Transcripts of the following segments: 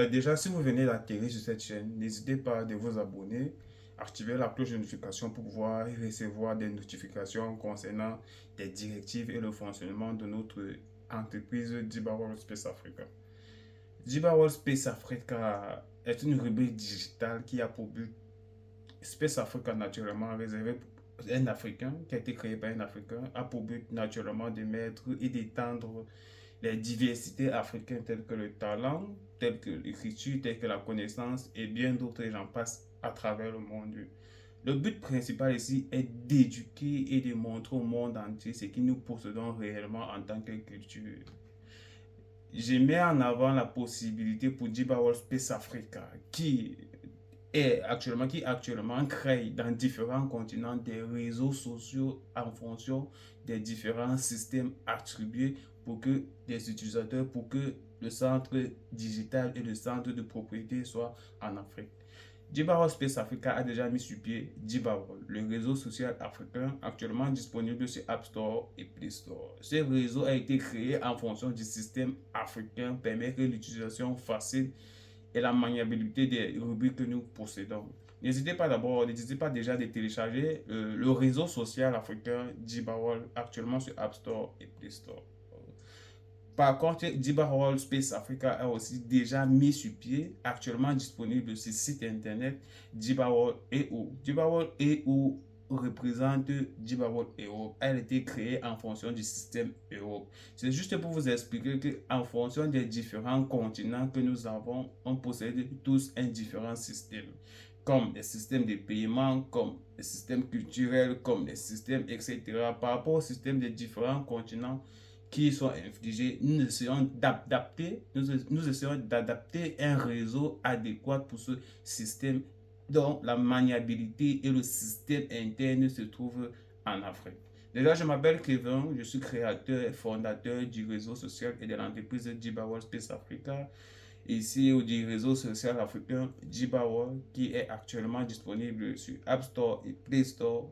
déjà, si vous venez d'atterrir sur cette chaîne, n'hésitez pas de vous abonner, activer la cloche de notification pour pouvoir recevoir des notifications concernant des directives et le fonctionnement de notre entreprise Diba World Space Africa. Diba World Space Africa est une rubrique digitale qui a pour but Space Africa naturellement réservé pour un Africain, qui a été créé par un Africain, a pour but naturellement de mettre et d'étendre les diversités africaines telles que le talent, telles que l'écriture, telles que la connaissance et bien d'autres, et j'en passe à travers le monde. Le but principal ici est d'éduquer et de montrer au monde entier ce que nous possédons réellement en tant que culture. Je mets en avant la possibilité pour Diba World Space Africa qui actuellement crée dans différents continents des réseaux sociaux en fonction des différents systèmes attribués pour que des utilisateurs, pour que le centre digital et le centre de propriété soient en Afrique. Diba World Space Africa a déjà mis sur pied Diba World, le réseau social africain actuellement disponible sur App Store et Play Store. Ce réseau a été créé en fonction du système africain, permet que l'utilisation facile et la maniabilité des rubriques que nous possédons. N'hésitez pas déjà de télécharger le réseau social africain Diba World actuellement sur App Store et Play Store. Par contre, Diba World Space Africa a aussi déjà mis sur pied, actuellement disponible sur site internet Diba World EU. Diba World EU représente Diba World Europe. Elle a été créée en fonction du système Europe. C'est juste pour vous expliquer qu'en fonction des différents continents que nous avons, on possède tous un différent système, comme les systèmes de paiement, comme les systèmes culturels, comme les systèmes, etc. Par rapport au système des différents continents qui sont infligés, nous essayons d'adapter un réseau adéquat pour ce système dont la maniabilité et le système interne se trouvent en Afrique. Déjà, je m'appelle Kevin, je suis créateur et fondateur du réseau social et de l'entreprise Diba World Space Africa, ici du réseau social africain Diba World, qui est actuellement disponible sur App Store et Play Store,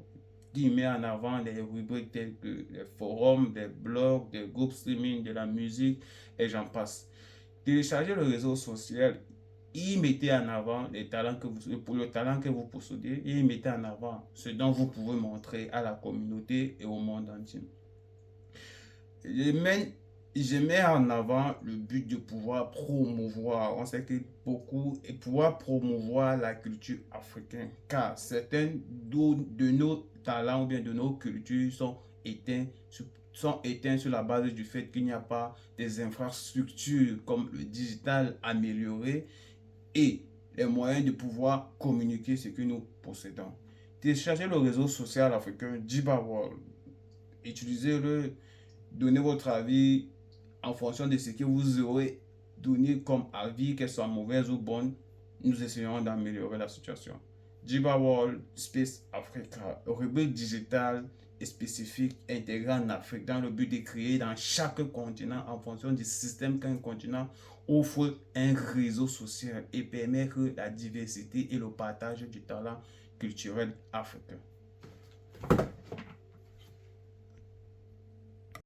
qui met en avant les rubriques telles que les forums, des blogs, des groupes streaming, de la musique et j'en passe. Téléchargez le réseau social, y mettez en avant le talent que vous possédez et y mettez en avant ce dont vous pouvez montrer à la communauté et au monde entier. Je mets en avant le but de pouvoir promouvoir, on sait que beaucoup, et pouvoir promouvoir la culture africaine, car certains de nos talents ou bien de nos cultures sont éteints sur la base du fait qu'il n'y a pas des infrastructures comme le digital amélioré et les moyens de pouvoir communiquer ce que nous possédons. Téléchargez le réseau social africain Diba World, utilisez-le, donnez votre avis en fonction de ce que vous aurez donné comme avis, qu'elle soit mauvaise ou bonne. Nous essayons d'améliorer la situation. Diba World Space Africa, rubrique digitale et spécifique intégrée en Afrique dans le but de créer dans chaque continent en fonction du système qu'un continent offre un réseau social et permettre la diversité et le partage du talent culturel africain.